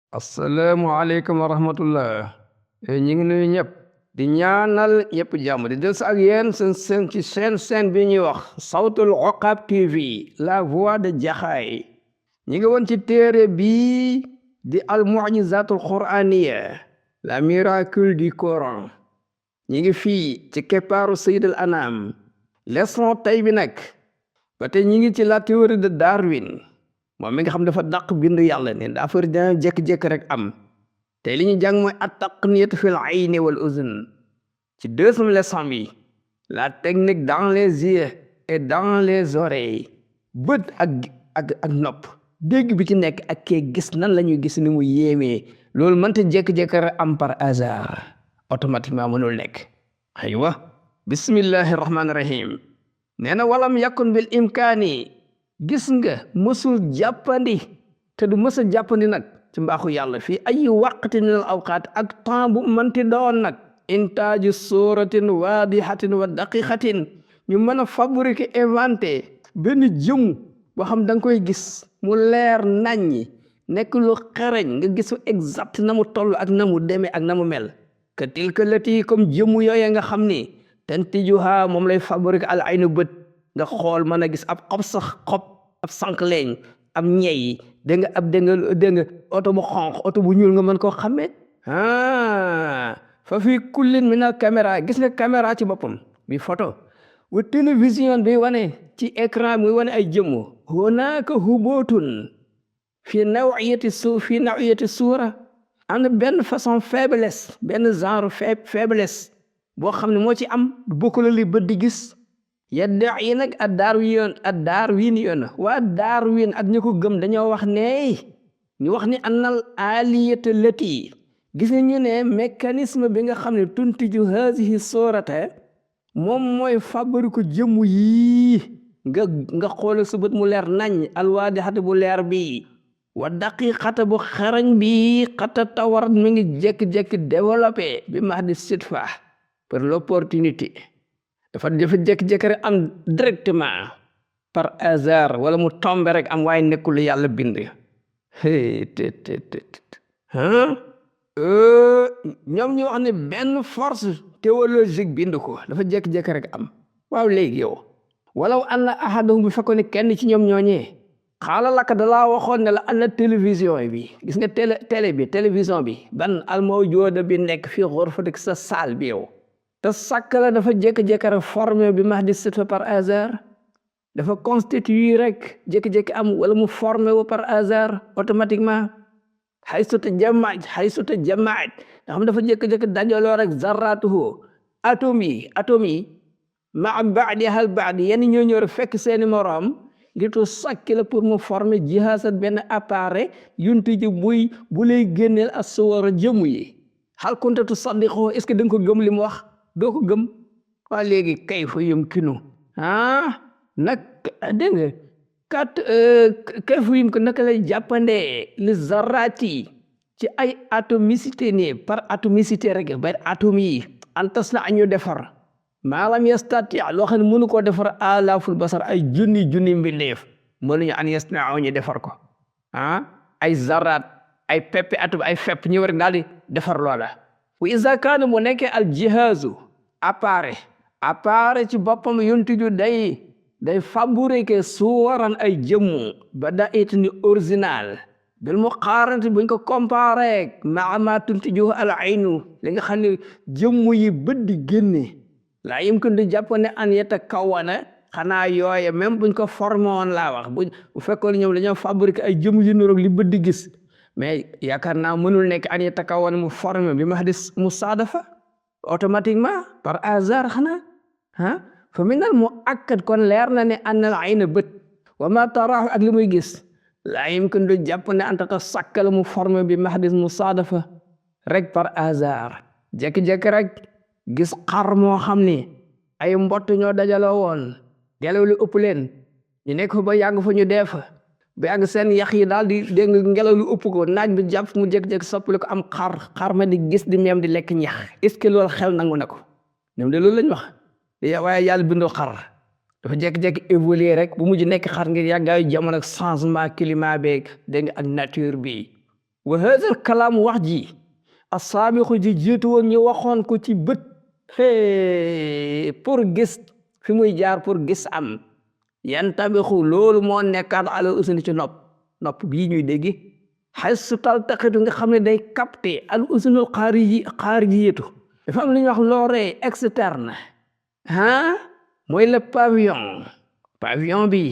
Asalaamaaleykum wa rahmatullah. Ñu ngi nuyu ñëpp di ñaanal ñëpp jàmm di des ak yéen seen ci seen bi ñuy wax Sawtul Uqab TV la voix de Jaxaay. ñu ngi woon ci téere bii di al mu'jizatul qur'aniya la miracle du Coran. ñu ngi fii ci keppaaru Sayyidul Anam. leçon tey bi nag ba tey ñu ngi ci la théorie de Darwin. moom mi nga xam dafa dàq bind yàlla ne affaire dina jékki-jékki rek am tey li ñu jàng mooy at-taqniyatu fil ayni wal uzn ci deuxième leçon bi la technique dans les yeux et dans les oreilles bët ak nopp dégg bi ci nekk ak kee gis nan la ñuy gis ni mu yéemee loolu mënta jékki-jékki rek am par hasard automatiquement mënul nekk aywa bismillahi rahmaani rahim nee na walam yakun bil imkaani gis nga mësul jàppandi te du mës a jàppandi nag ci mbaaxu yàlla fii ay waqti minal awqaat ak temps bu mënti doon nag intaaju suratin waadihatin wa daqiqatin ñu mën a fabriquer inventé benn jëmm boo xam da nga koy gis mu leer naññi nekk lu xereñ nga gisu exact na mu toll ak na mu demee ak na mu mel que tilka lati comme jëmm yooye nga xam ni tantijuha moom lay fabriquer al aynu bët nga xool mën a gis ab xob ab sànq leeñ ab ñey dégg nga oto bu xonq oto bu ñuul nga mën koo xamee fa fi kullin minal caméra gis nga caméra ci boppam bi photo wa télévision bi wane ci écran muy wane ay jëmm hunaka hubutun fi nawiyati suura am na benn façon faiblesse benn genre faiblesse boo xam ne moo ci am bokkul li bët di gis yadda yi nag ad Darwin waa Darwin ak ñu ko gëm dañoo wax ne ñu wax ni annal aliyata lati gis nga ñu ne mécanisme bi nga xam ne tuntiju hazihi sorata moom mooy fabrique jëmm yii nga xool sa bët mu leer nañ alwaadixata bu leer bi wa daqiqata bu xarañ bi xata tawarat mi ngi jékki-jékki développé bi mahdi sitfa pour l'opportunité dafa jékki-jékki rek am directement par hasard wala mu tombe rek am waaye nekkul yàlla bind ñoom ñu wax ne benn force théologique bind ko dafa jékki-jékki rek am waaw léegi yow walaw anna ahadahum bi fekkoon ne kenn ci ñoom ñooñee xaala laka dalaa waxoon ne la anna télévision bi gis nga télévision bi ban almawjooda bi nekk fii xurfatik sa saal bi yow te sàkk la dafa jékki-jékki rek formé bi mahdi sitfa par hasard dafa constitué rek jékki-jékki am wala mu formé wu par hasard automatiquement haysu tajammaat nga xam dafa jékki-jékki dajaloo rek zarratuhu atome yi ma ba'diha al ba'd yenn ñoo ñëw rek fekk seeni moroom ngir tu sàkk la pour mu former jihaasat benn appareil yunti ji bu lay génneel as-suwar jëmm yi hal kunta tusaddiqu est-ce que da nga ko gëm li mu wax doo ko gëm waa léegi kayfa yumkinu nag dégg nga kayfa yumkinu naka lay jàppandee li zarrati ci ay atomicité nii par atomicité rek ba atome yi antas na añu defar maalam yastati loo xam ne mënu koo defar alaaful basar ay junni mbindeef mënuñu an yasna'u ñu defar ko ay zarrat ay pepp atome ay fepp ñu war daal di defar loola wa iza kaana mu nekkee al jihaazu appareil ci boppam yuntiju day fabriquer suwaran ay jëmmu ba da it ni original bil muqaaranati buñ ko comparé ma ma tuntiju al aynu li nga xam ne jëmmu yi bët di génne laa yumkin di jàpp ne an yatakawwana xanaa yooye même buñ ko formé woon laa wax bu fekkoon ñoom dañoo fabriquer ay jëmm yu niroog li bët di gis mais yaakaar naa mënul nekk an yatakawwana mu formé bi mahdi musaadafa automatiquement par hasard xanaa fa minal mu akkat kon leer na ne annal ayna bët wa ma taraahu ak li muy gis laa yumkin du jàpp ne antata sàkkal mu formé bi mahdi musaadafa rek par hasard jékki-jékki rek gis xar moo xam ni ay mbott ñoo dajaloo woon ngelaw li ëpp leen ñu nekk fa ba yàgg fa ñu dee fa ba yàgg seen yax yi daal di dégg ngelaw li ëpp ko naaj bi jàpp mu jékki-jékki soppali ko am xar ma di gis di meem di lekk ñax est-ce que loolu xel nangu na ko ñoom de loolu lañ wax waaye yàlla bindoo xar dafa jékki-jékki évoluer rek bu mujj nekk xar ngir yàggaayu jamono ak changement climat beeg dégg nga ak nature bi wa hadha kalaam wax ji asaabiqu ji jiitu woon ñu waxoon ko ci bët pour gis fi muy jaar pour gis am yantabixu loolu moo nekkaat ala usni ci nopp bii ñuy dégg xay su taltaxitu nga xam ne day capté al usnul xaarijiyatu dafa am lu ñuy wax l'oreille externe mooy le pavillon bi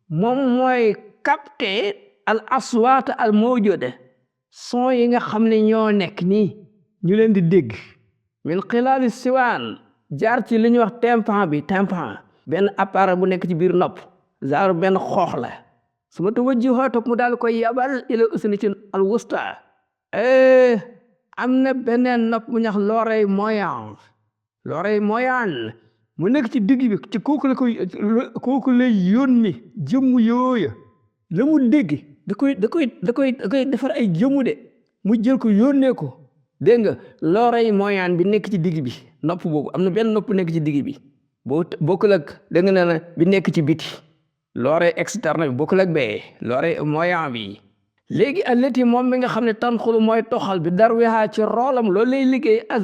moom mooy capté al aswaat al mawjuda son yi nga xam ne ñoo nekk nii ñu leen di dégg min xilaali siwaan jaar ci li ñuy wax tympan benn appareil bu nekk ci biir nopp genre benn xoox la su ma tawajjuhoo topp mu daal koy yabal ila usni ci al wusta am na beneen nopp bu ñax l'oreille moyenne mu nekk ci digg bi ci kooku lay yónni jëmm yooya la mu dégg da koy defar ay jëmmu de mu jël ko yónnee ko dégg nga l'oreille moyenne bi nekk ci digg bi nopp boobu am na benn nopp nekk ci digg bi bokkul ak dégg nga ne bi nekk ci biti l'oreille externe bi bokkul ak bee l'oreille moyenne bi léegi allati moom mi nga xam ne tanxulu mooy toxal bi dar wexaa ci roolam loolu lay liggéey ak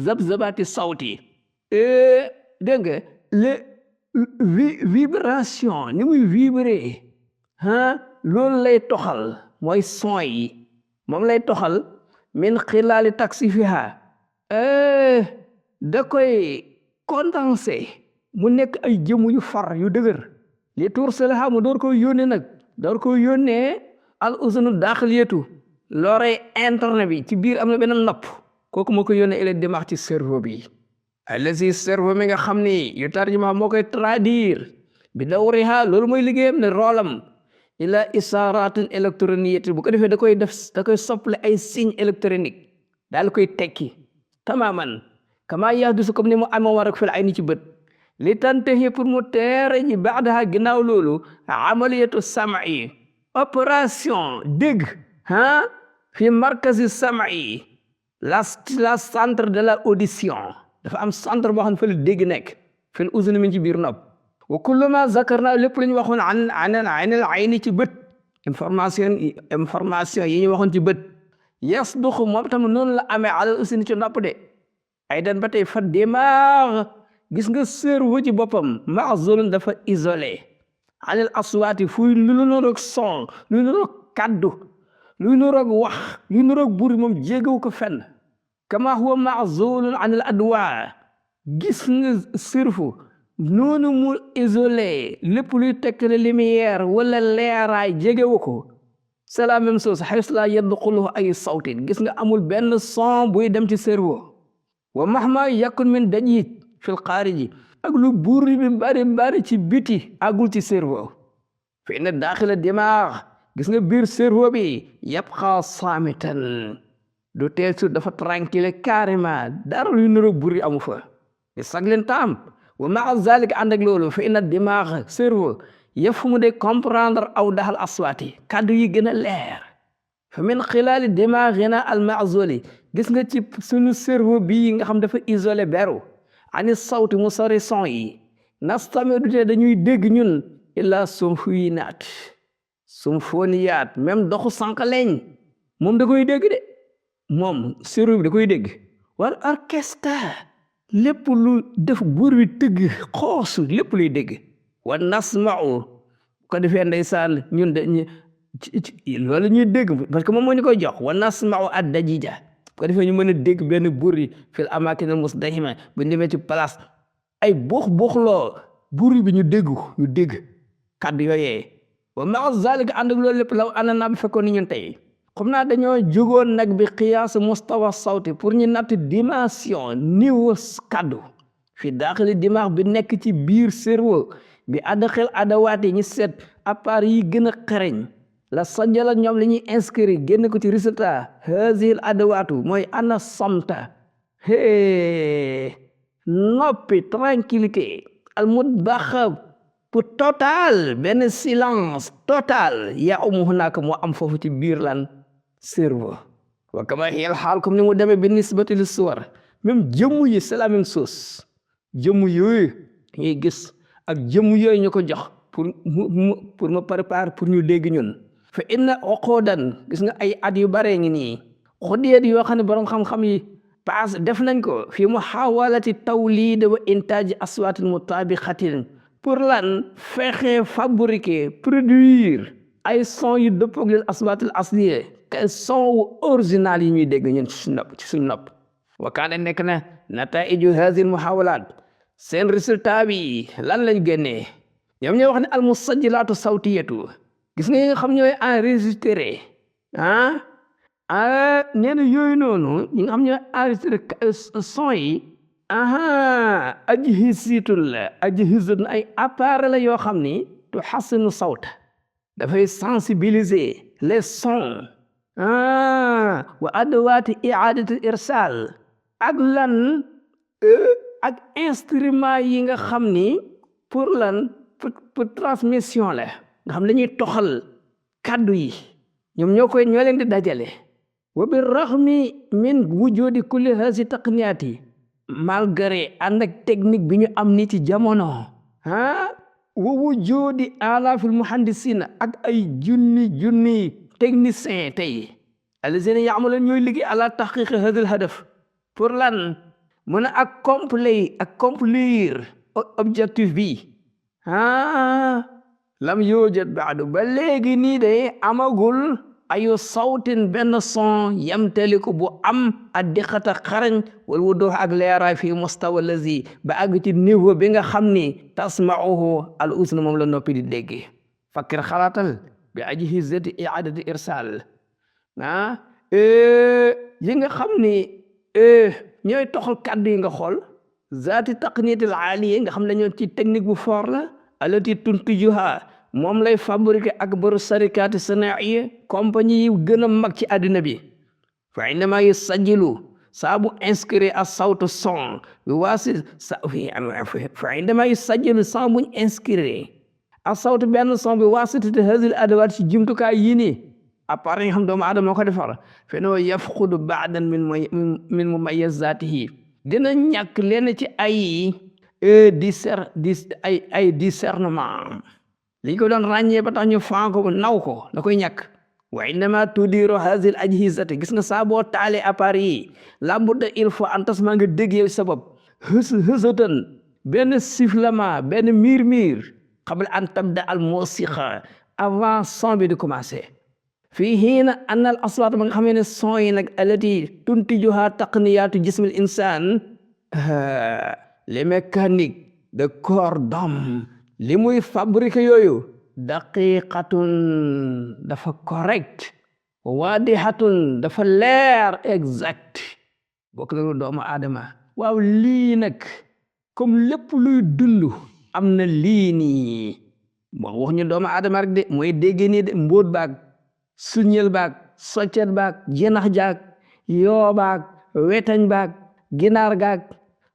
zabzabati sawti dégg nga les vibration ni muy vibrer loolu lay toxal mooy son yi moom lay toxal min xilaali taksifiha da koy condensé mu nekk ay jëmu yu far yu dëgër li tursalaha mu door ko yónnee al usnu daaxiliyatu l'oreille interne bi ci biir am na benn nopp kooku moo ko yónnee ila dimax ci cerveau bi allazi cerveau mi nga xam ni yu tarjuma moo koy traduire bi dawriha loolu mooy liggéeyam ne roolam ila isaratin électronique bu ko defee da koy soppale ay signe électronique daal koy tekki tamaman kama yahdusu comme ni mu amoo war ak fil ay ni ci bët li tantahi pour mu teere ji baadaha ginnaaw loolu amaliyatu sam'i opération dégg fi markazi sam'i la centre de la audition dafa am centre boo xam ne fa la dégg nekk fil uzni min ci biir nopp wa kullu ma zakarna lépp lu ñu waxoon anil ayni ci bët information yi ñu waxoon ci bët yasduxu moom tam noonu la amee ala usni ci nopp de ay dan ba tey fa dimaag gis nga cerveau ci boppam ma'zulun dafa isolé anil aswaati fuy lu nuroog son lu nuroog kaddu lu nuroog wax lu nuroog buri moom jéegaw ko fenn kama huwa ma'zulun anil adwa gis nga cerveau noonu mu isolé lépp luy tekkale lumière wala leeraay jégewu ko c'est la même chose xaysu la yadxulu ay sawtin gis nga amul benn son buy dem ci cerveau wa mahma yakun min dajit fil xaariji ak lu buri bi bari ci biti agul ci cerveau fi inna daaxila dimaag gis nga biir cerveau bi yabqa saamitan du teel su dafa tranquille carrément dara luy nuru buri amu fa di saglen taam wa maa zalik ànd ak loolu fa inna dimaag cerveau yafhamu de comprendre aw daxal aswaati kàddu yi gën a leer fa min xilaali dimaagina al ma'zuli gis nga ci sunu cerveau bii nga xam dafa isolé beru ani sawti mu sori son yi nastamidu te dañuy dégg ñun illa sumfoniyaat même doxu sànqaleñ moom da koy dégg de moom cerveau bi da koy dégg war orchestre lépp lu def buur bi tëgg xoosu lépp luy dégg wa nasma'u ko defee ndeysaan ñun loolu ñuy dégg parce que moom moo ñu koy jox wa nasma'u ad-dajija ko defee ñu mën a dégg benn buur yi fil amakin al musdahima bu ñu demee ci place ay buux-buuxloo buur bi ñu dégg kàddu yooyee wa ma'a zalika ànd ak loolu lépp law ana naa bi fekkoon ni ñun tey xam naa dañoo jógoon nag bi qiyaas mustawa sawti pour ñu natt dimension niveau kàddu fi daaxili dimaag bi nekk ci biir cerveau bi addaxel adawaat yi ñu seet appareil yi gën a xereñ la sajjala ñoom li ñuy inscrire génn ko ci résultat hazil adawaatu mooy ana samta noppi tranquillité al mudbaxa pour total benn silence total yaa umuhu naaka moo am foofu ci biir lan cerveau wa kama hiyal xaal comme ni mu demee bi nisbati li suwar même jëmm yi c'est la même chose jëmm yooyu ñuy gis ak jëmm yooyu ñu ko jox pour ma prépare pour ñu dégg ñun fa inna uqudan gis nga ay at yu bare ngi nii xudiyat yoo xam ne borom xam-xam yi paas def nañ ko fi muhawalati tawlid wa intaaj aswaatin mutabiqatin pour lan fexe fabriquer produire ay son yu dëppoog lil aswaatil asliya te son wu original yi ñuy dégg ñun ci suñu nopp wa kaane nekk na nataiju hadhihi al muhawalat seen résultat bi lan lañ génnee ñoom ñooy wax ne al musajjilatu sawtiyatu gis nga yi nga xam ñooy enregistré nee na yooyu noonu ñi nga xam ñooy enregistré son yi ajhizatun ay appareil la yoo xam ni tu hassinu sawta dafay sensibiliser les sons wa adawati i'adati irsal ak lan ak instrument yi nga xam ni pour lan pour transmission la nga xam dañuy toxal kaddu yi ñoom ñoo leen di dajale wa bi raxmi min wujudi kulli hazi taqniyati malgré ànd ak technique bi ñu am ni ci jamono wa wujudi alafil muhandisina ak ay junni technicien tey alazina ya'malun ñooy liggéey ala tahqiq hadha al hadaf pour lan mën a accomplir objectif bi lam yujad ba'du ba léegi nii de amagul ayu sawtin benn son yamtaliku bu am addiqata xarañ wal wuduh ak leeraay fi mustawa lazi ba àgg ci niveau bi nga xam ni tasma'uhu al uzn moom la noppi di dégg fakkir xalaatal bi ajhizati i'adati irsal yi nga xam ni ñooy toxal kàddu yi nga xool zaati taqniyatil aaliya nga xam ne ñoo ci technique bu fort la alati tuntijuha moom lay fabriquer akbaru sarikaati sanaiya compagnie yi gën a mag ci àddina bi fa indama yusajjilu saa bu inscrire a sawtu son bi waasi fa indama yusajjilu saa buñ inscrire a sawtu benn son bi waasitati hadhihi al adawaat ci jumtukaay yii nii appareil yi nga xam doomu aadama moo ko defar fe no yafqudu ba'dan min mumayyizatihi dina ñàkk leen ci ay discernement li ñu ko doon ràññee ba tax ñu faan ko naw ko da koy ñàkk wa innama tudiru hadhihi al ajhizati gis nga saa boo taalee appareil yi lambudda il faut an tasma nga dégg yow sa bopp hësatan benn sifflement benn miir qabla an tabda al musiqa avant son bi di commencer fii hiina anna al aswaat ba nga xamee ne son yi nag alati tuntijuha taqniyatu jismil insan les mécaniques de corps d'homme li muy fabriquer yooyu daqiqatun dafa correct wadihatun dafa leer exact bokk na doomu aadama waaw lii nag comme lépp luy dund am na lii nii bon wax ñu doomu aadama rek de mooy dégg nii de mbóot baag suñel baag soccet baag jinax jaag yoo baag wetañ baag ginaar gaag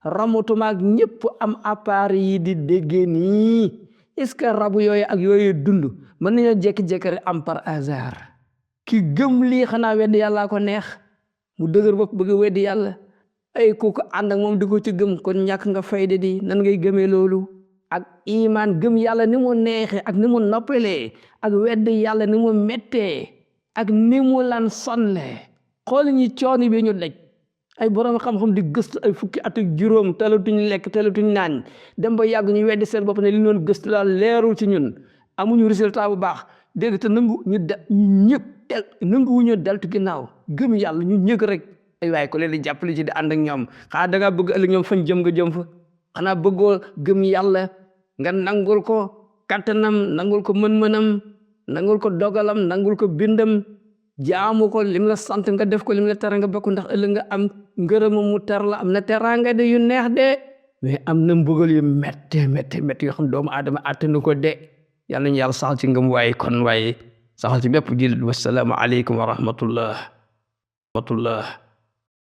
ramutu maag ñëpp am appareil yi di déggee nii est-ce que rabu yooyu ak yooyu dund mën nañoo jékki-jékki rek am par hasard ki gëm lii xanaa weddi yàllaa ko neex mu dëgër bopp bëgg weddi yàlla ay ku ko ànd ak moom di ko ci gëm kon ñàkk nga fayda di nan ngay gëmee loolu ak iman gëm yàlla ni mu neexee ak ni mu noppalee ak weddi yàlla ni mu mettee ak ni mu lan sonle xool ñi cooni bi ñu daj ay borom xam-xam di gëstu ay fukki at ak juróom talatuñ lekk talatuñ naan dem ba yàgg ñu weddi seen bopp ne li ñu doon gëstu daal leerul ci ñun amuñu résultat bu baax dégg te nangu ñu ñëpp nanguwuñu deltu ginnaaw gëm yàlla ñu ñëg rek ay waaye ko leen di jàppale ci di ànd ak ñoom xanaa da ngaa bëgg ëllëg ñoom fañ jëm nga jëm fa xanaa bëggoo gëm yàlla nga nangul ko kattanam nangul ko mën-mënam nangul ko dogalam nangul ko bindam jaamu ko lim la sant nga def ko lim la tere nga bokk ndax ëllëg nga am ngërëm mu ter la am na teraanga de yu neex de mais am na mbugal yu métte yoo xam doomu aadama attanu ko de yàlla nañu yàlla saxal ci ngëm waaye kon waaye saxal ci bépp jullit wassalaamu aleykum wa rahmatullah